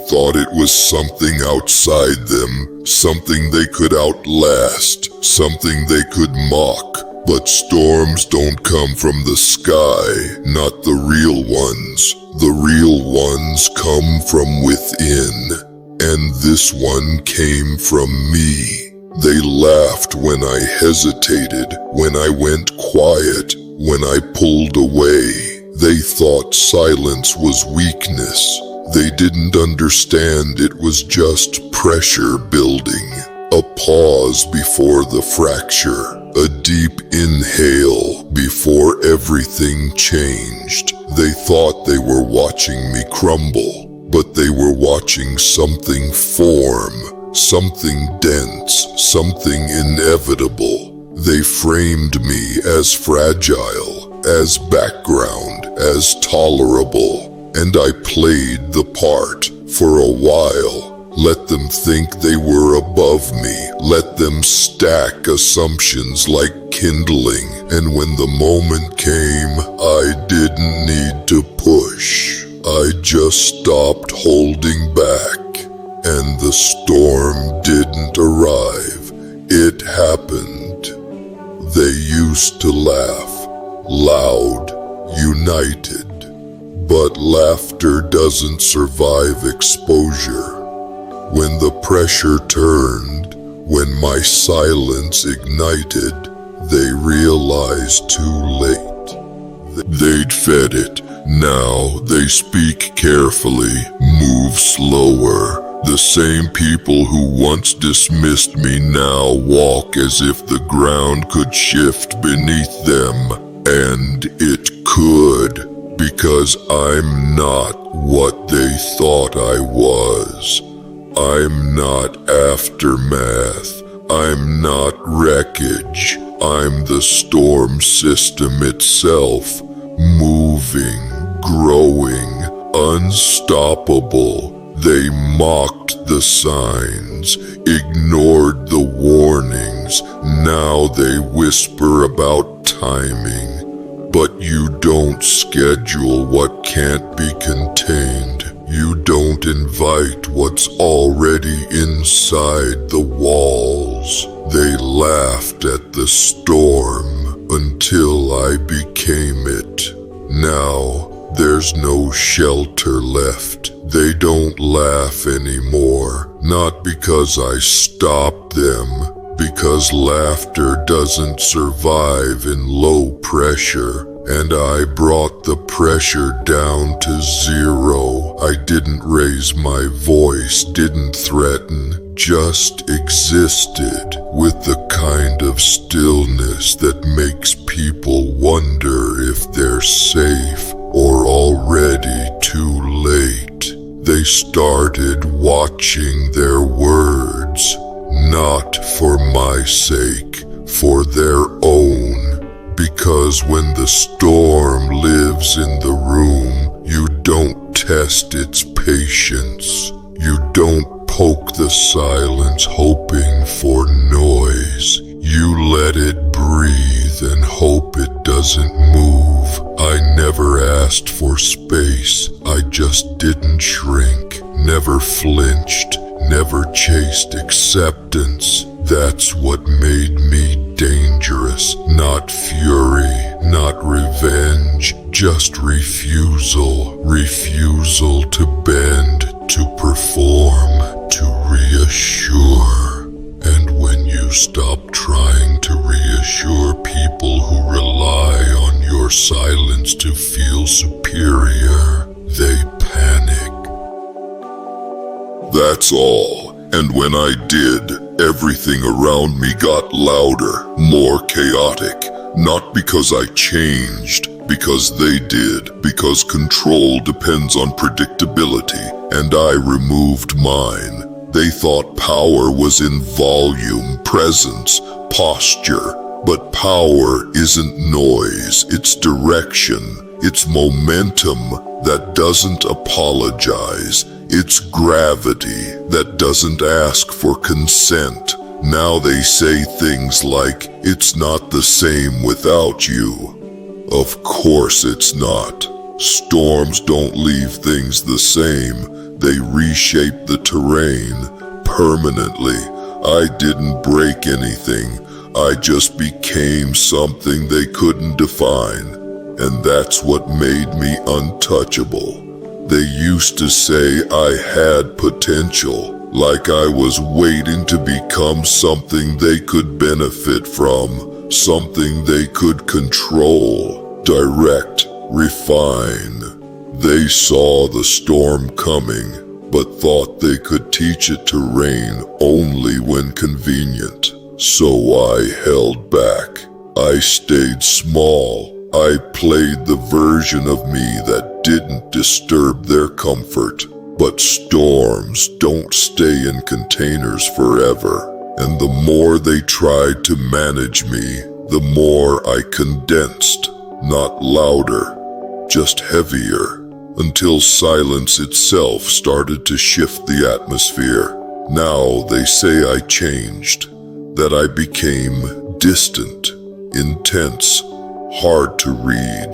thought it was something outside them, something they could outlast, something they could mock. But storms don't come from the sky, not the real ones. The real ones come from within. And this one came from me. They laughed when I hesitated, when I went quiet, when I pulled away. They thought silence was weakness. They didn't understand it was just pressure building. A pause before the fracture. A deep inhale before everything changed. They thought they were watching me crumble, but they were watching something form, something dense, something inevitable. They framed me as fragile, as background, as tolerable, and I played the part for a while. Let them think they were above me. Let them stack assumptions like kindling. And when the moment came, I didn't need to push. I just stopped holding back. And the storm didn't arrive. It happened. They used to laugh, loud, united. But laughter doesn't survive exposure. When the pressure turned, when my silence ignited, they realized too late. They'd fed it. Now they speak carefully, move slower. The same people who once dismissed me now walk as if the ground could shift beneath them. And it could, because I'm not what they thought I was. I'm not aftermath. I'm not wreckage. I'm the storm system itself, moving, growing, unstoppable. They mocked the signs, ignored the warnings. Now they whisper about timing. But you don't schedule what can't be contained. You don't invite what's already inside the walls. They laughed at the storm until I became it. Now there's no shelter left. They don't laugh anymore. Not because I stopped them, because laughter doesn't survive in low pressure. And I brought the pressure down to zero. I didn't raise my voice, didn't threaten, just existed with the kind of stillness that makes people wonder if they're safe or already too late. They started watching their words, not for my sake, for their own. Because when the storm lives in the room, you don't test its patience. You don't poke the silence hoping for noise. You let it breathe and hope it doesn't move. I never asked for space. I just didn't shrink. Never flinched. Never chased acceptance. That's what made me dangerous. Not fury, not revenge, just refusal. Refusal to bend, to perform, to reassure. And when you stop trying to reassure people who rely on your silence to feel superior, they panic. That's all. And when I did, everything around me got louder, more chaotic. Not because I changed, because they did, because control depends on predictability, and I removed mine. They thought power was in volume, presence, posture. But power isn't noise, it's direction, it's momentum that doesn't apologize. It's gravity that doesn't ask for consent. Now they say things like, it's not the same without you. Of course it's not. Storms don't leave things the same, they reshape the terrain permanently. I didn't break anything, I just became something they couldn't define, and that's what made me untouchable. They used to say I had potential, like I was waiting to become something they could benefit from, something they could control, direct, refine. They saw the storm coming, but thought they could teach it to rain only when convenient. So I held back. I stayed small. I played the version of me that didn't disturb their comfort. But storms don't stay in containers forever, and the more they tried to manage me, the more I condensed, not louder, just heavier, until silence itself started to shift the atmosphere. Now they say I changed, that I became distant, intense, hard to read,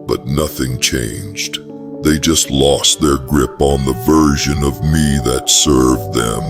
but nothing changed. They just lost their grip on the version of me that served them,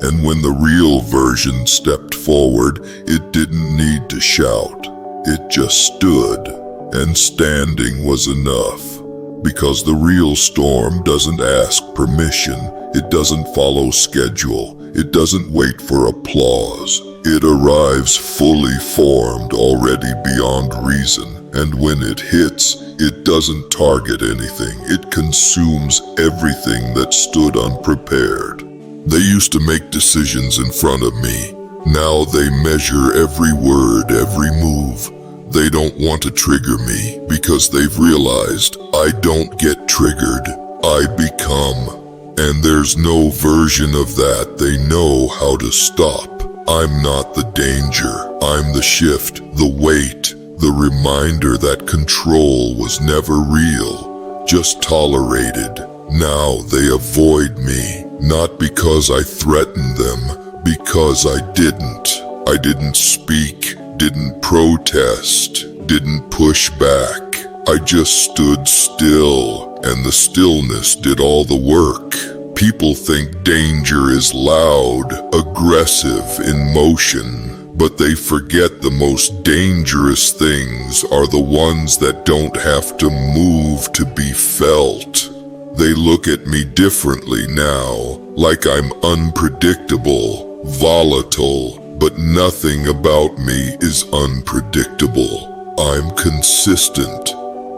and when the real version stepped forward, it didn't need to shout. It just stood, and standing was enough. Because the real storm doesn't ask permission, it doesn't follow schedule, it doesn't wait for applause. It arrives fully formed, already beyond reason, and when it hits, it doesn't target anything, it consumes everything that stood unprepared. They used to make decisions in front of me. Now they measure every word, every move. They don't want to trigger me because they've realized I don't get triggered, I become. And there's no version of that they know how to stop. I'm not the danger, I'm the shift, the weight, the reminder that control was never real, just tolerated. Now they avoid me, not because I threatened them, because I didn't. I didn't speak, didn't protest, didn't push back. I just stood still, and the stillness did all the work. People think danger is loud, aggressive, in motion, but they forget the most dangerous things are the ones that don't have to move to be felt. They look at me differently now, like I'm unpredictable, volatile, but nothing about me is unpredictable. I'm consistent.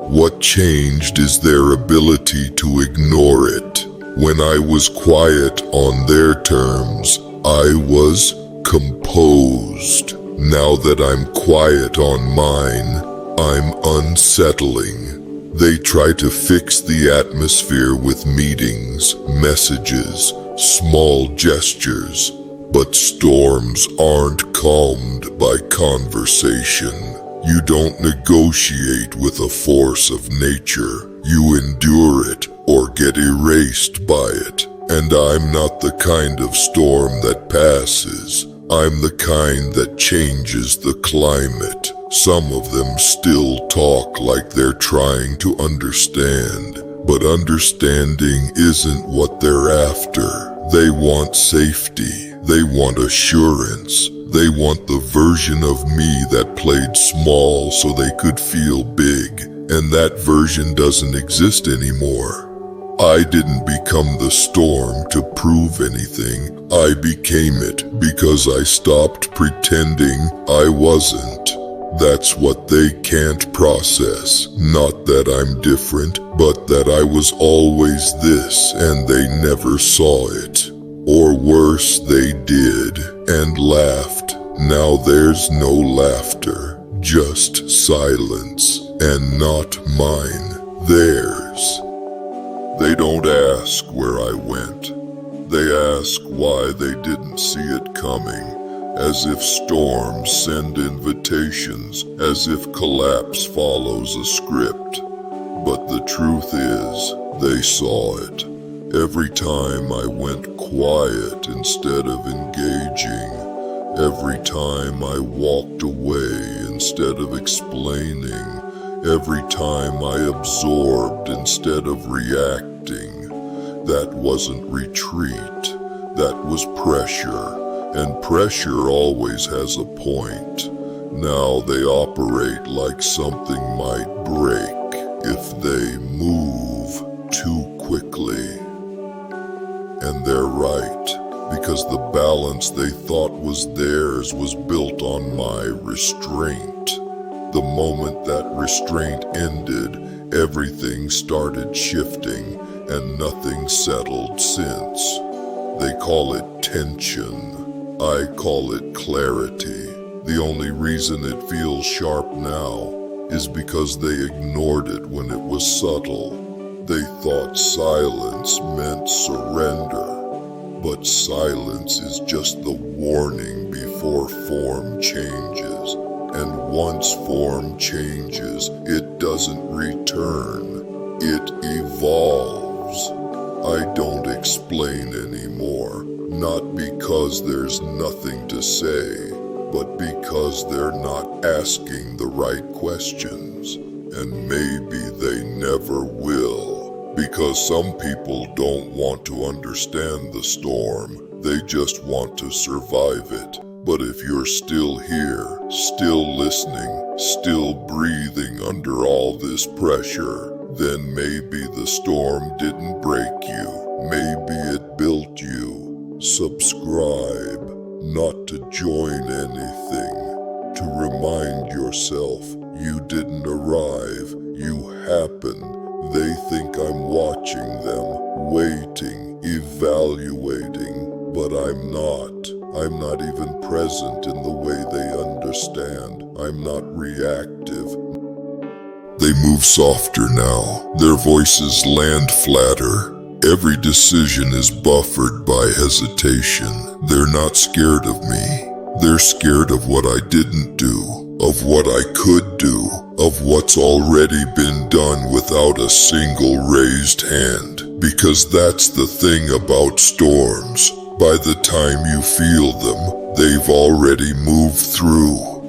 What changed is their ability to ignore it. When I was quiet on their terms, I was composed. Now that I'm quiet on mine, I'm unsettling. They try to fix the atmosphere with meetings, messages, small gestures, but storms aren't calmed by conversation. You don't negotiate with a force of nature. You endure it or get erased by it. And I'm not the kind of storm that passes. I'm the kind that changes the climate. Some of them still talk like they're trying to understand, but understanding isn't what they're after. They want safety. They want assurance. They want the version of me that played small so they could feel big, and that version doesn't exist anymore. I didn't become the storm to prove anything. I became it because I stopped pretending I wasn't. That's what they can't process. Not that I'm different, but that I was always this and they never saw it. Or worse, they did and laughed. Now there's no laughter, just silence, and not mine, theirs. They don't ask where I went. They ask why they didn't see it coming, as if storms send invitations, as if collapse follows a script. But the truth is, they saw it. Every time I went quiet instead of engaging, every time I walked away instead of explaining, Every time I absorbed instead of reacting. That wasn't retreat, that was pressure, and pressure always has a point. Now they operate like something might break if they move too quickly. And they're right, because the balance they thought was theirs was built on my restraint. The moment that restraint ended, everything started shifting, and nothing settled since. They call it tension. I call it clarity. The only reason it feels sharp now is because they ignored it when it was subtle. They thought silence meant surrender. But silence is just the warning before form changes. And once form changes, it doesn't return. It evolves. I don't explain anymore, not because there's nothing to say, but because they're not asking the right questions. And maybe they never will, because some people don't want to understand the storm, they just want to survive it. But if you're still here, still listening, still breathing under all this pressure, then maybe the storm didn't break you. Maybe it built you. Subscribe, not to join anything. To remind yourself you didn't arrive, you happen. They think I'm watching them, waiting, evaluating, but I'm not. I'm not even present in the way they understand. I'm not reactive. They move softer now. Their voices land flatter. Every decision is buffered by hesitation. They're not scared of me. They're scared of what I didn't do, of what I could do, of what's already been done without a single raised hand. Because that's the thing about storms. By the time you feel them, they've already moved through.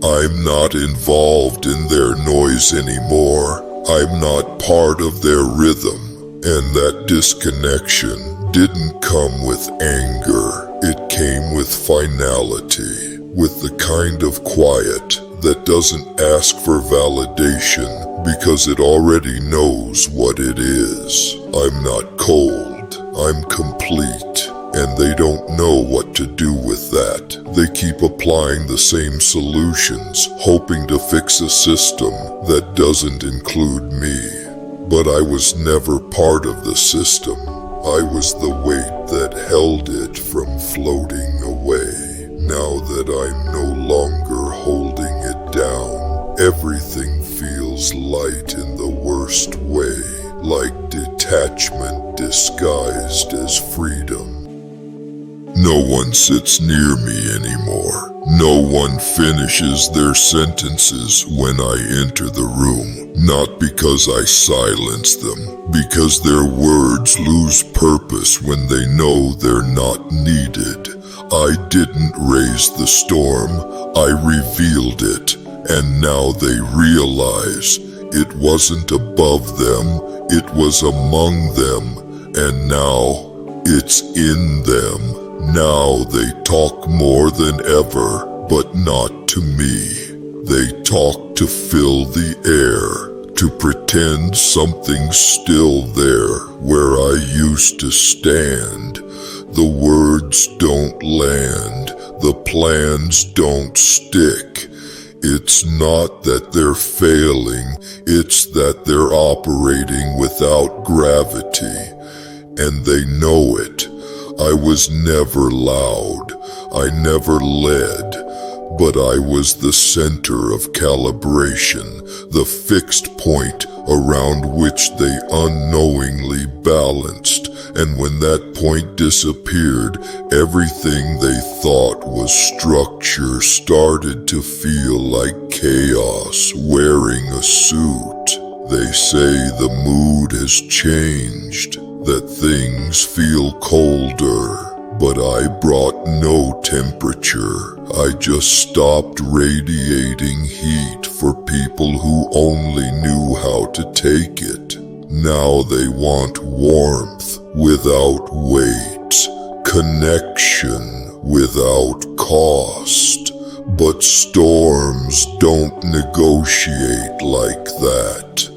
I'm not involved in their noise anymore. I'm not part of their rhythm. And that disconnection didn't come with anger. It came with finality, with the kind of quiet that doesn't ask for validation because it already knows what it is. I'm not cold. I'm complete. And they don't know what to do with that. They keep applying the same solutions, hoping to fix a system that doesn't include me. But I was never part of the system. I was the weight that held it from floating away. Now that I'm no longer holding it down, everything feels light in the worst way, like detachment disguised as freedom. No one sits near me anymore. No one finishes their sentences when I enter the room. Not because I silence them, because their words lose purpose when they know they're not needed. I didn't raise the storm, I revealed it, and now they realize it wasn't above them, it was among them, and now it's in them. Now they talk more than ever, but not to me. They talk to fill the air, to pretend something's still there where I used to stand. The words don't land, the plans don't stick. It's not that they're failing, it's that they're operating without gravity, and they know it. I was never loud, I never led, but I was the center of calibration, the fixed point around which they unknowingly balanced, and when that point disappeared, everything they thought was structure started to feel like chaos wearing a suit. They say the mood has changed, that things feel colder, but I brought no temperature. I just stopped radiating heat for people who only knew how to take it. Now they want warmth without weight, connection without cost. But storms don't negotiate like that.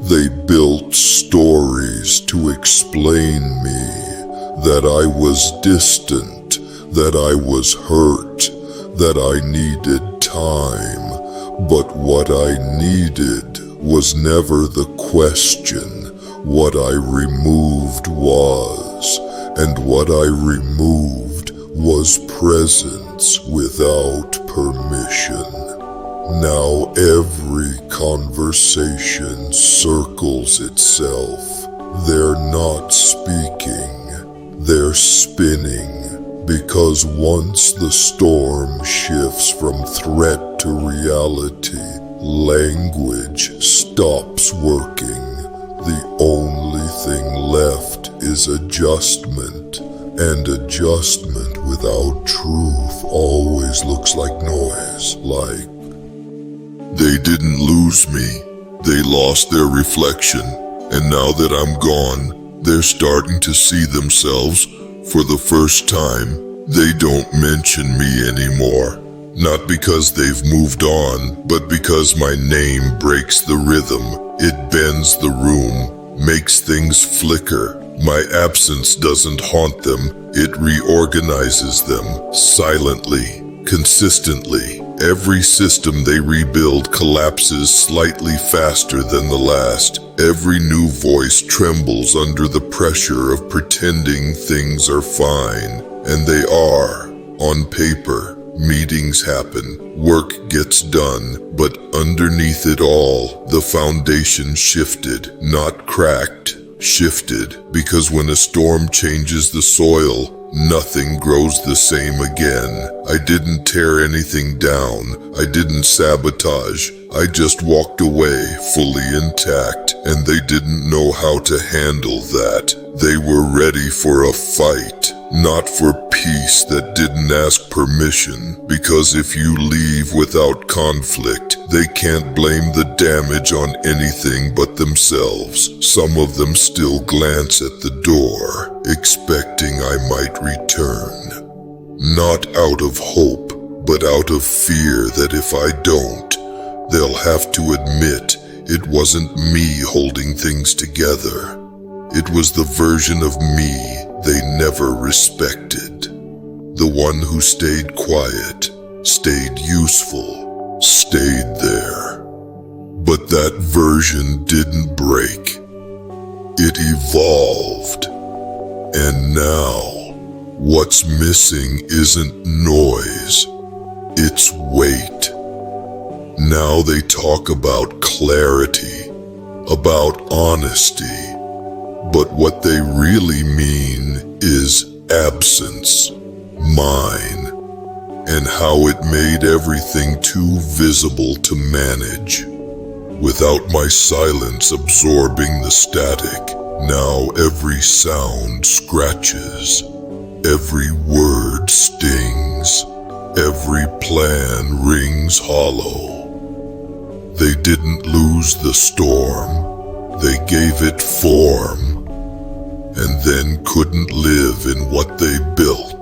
They built stories to explain me that I was distant, that I was hurt, that I needed time. But what I needed was never the question. What I removed was, and what I removed was presence without permission. Now every conversation circles itself. They're not speaking, they're spinning, because once the storm shifts from threat to reality, language stops working. The only thing left is adjustment, and adjustment without truth always looks like noise, like they didn't lose me, they lost their reflection, and now that I'm gone, they're starting to see themselves for the first time. They don't mention me anymore, not because they've moved on, but because my name breaks the rhythm. It bends the room, makes things flicker. My absence doesn't haunt them, it reorganizes them, silently, consistently. Every system they rebuild collapses slightly faster than the last. Every new voice trembles under the pressure of pretending things are fine, and they are, on paper. Meetings happen, work gets done, but underneath it all, the foundation shifted, not cracked, shifted, because when a storm changes the soil, nothing grows the same again. I didn't tear anything down, I didn't sabotage, I just walked away fully intact, and they didn't know how to handle that. They were ready for a fight, not for peace that didn't ask permission, because if you leave without conflict, they can't blame the damage on anything but themselves. Some of them still glance at the door, expecting I might return. Not out of hope, but out of fear that if I don't, they'll have to admit it wasn't me holding things together. It was the version of me they never respected. The one who stayed quiet, stayed useful, stayed there. But that version didn't break. It evolved. And now, what's missing isn't noise, it's weight. Now they talk about clarity, about honesty, but what they really mean is absence, mine, and how it made everything too visible to manage. Without my silence absorbing the static, now every sound scratches, every word stings, every plan rings hollow. They didn't lose the storm, they gave it form, and then couldn't live in what they built.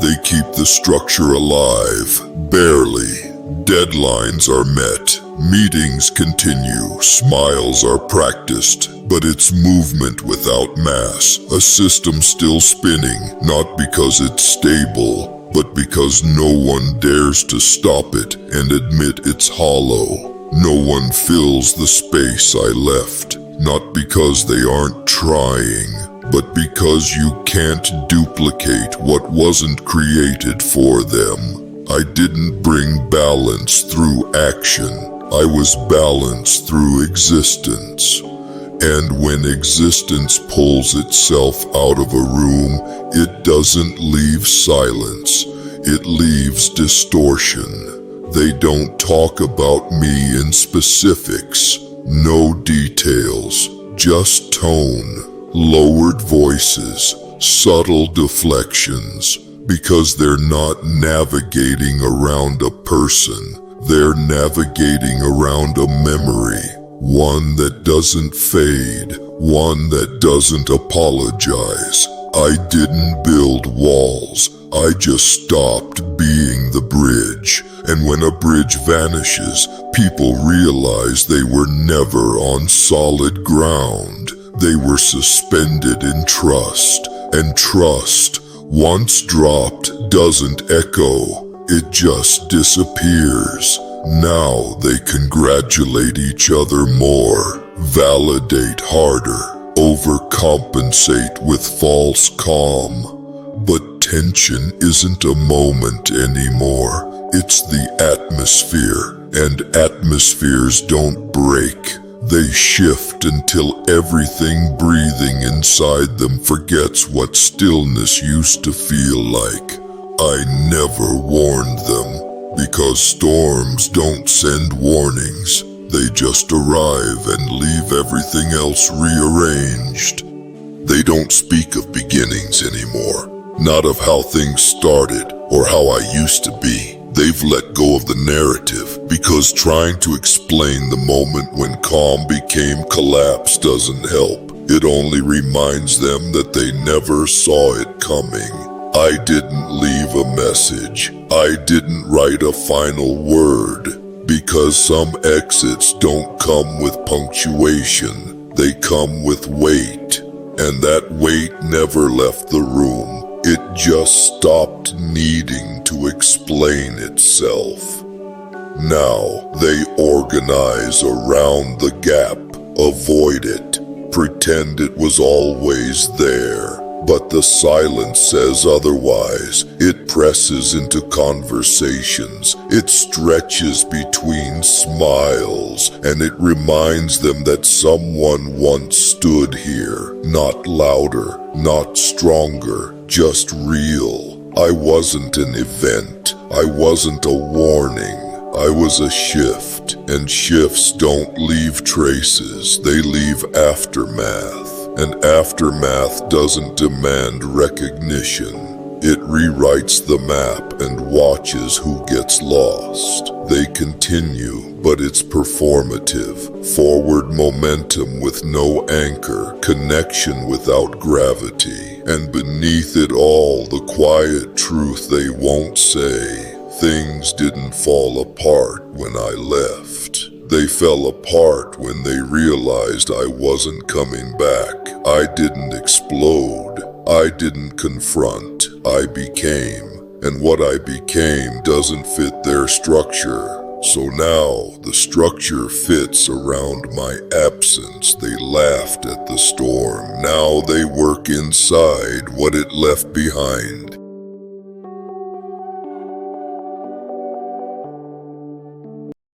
They keep the structure alive, barely. Deadlines are met, meetings continue, smiles are practiced, but it's movement without mass, a system still spinning, not because it's stable, but because no one dares to stop it and admit it's hollow. No one fills the space I left, not because they aren't trying, but because you can't duplicate what wasn't created for them. I didn't bring balance through action, I was balanced through existence. And when existence pulls itself out of a room, it doesn't leave silence, it leaves distortion. They don't talk about me in specifics, no details, just tone, lowered voices, subtle deflections, because they're not navigating around a person. They're navigating around a memory, one that doesn't fade, one that doesn't apologize. I didn't build walls, I just stopped being the bridge. And when a bridge vanishes, people realize they were never on solid ground. They were suspended in trust, and trust, once dropped, doesn't echo. It just disappears. Now they congratulate each other more, validate harder, overcompensate with false calm. But tension isn't a moment anymore. It's the atmosphere, and atmospheres don't break. They shift until everything breathing inside them forgets what stillness used to feel like. I never warned them, because storms don't send warnings. They just arrive and leave everything else rearranged. They don't speak of beginnings anymore, not of how things started or how I used to be. They've let go of the narrative, because trying to explain the moment when calm became collapse doesn't help. It only reminds them that they never saw it coming. I didn't leave a message. I didn't write a final word, because some exits don't come with punctuation. They come with weight, and that weight never left the room. It just stopped needing to explain itself. Now they organize around the gap, avoid it, pretend it was always there. But the silence says otherwise. It presses into conversations. It stretches between smiles, and it reminds them that someone once stood here, not louder, not stronger, just real. I wasn't an event. I wasn't a warning. I was a shift, and shifts don't leave traces. They leave aftermath. And aftermath doesn't demand recognition. It rewrites the map and watches who gets lost. They continue, but it's performative. Forward momentum with no anchor, connection without gravity. And beneath it all, the quiet truth they won't say. Things didn't fall apart when I left. They fell apart when they realized I wasn't coming back. I didn't explode. I didn't confront. I became. And what I became doesn't fit their structure. So now the structure fits around my absence. They laughed at the storm. Now they work inside what it left behind.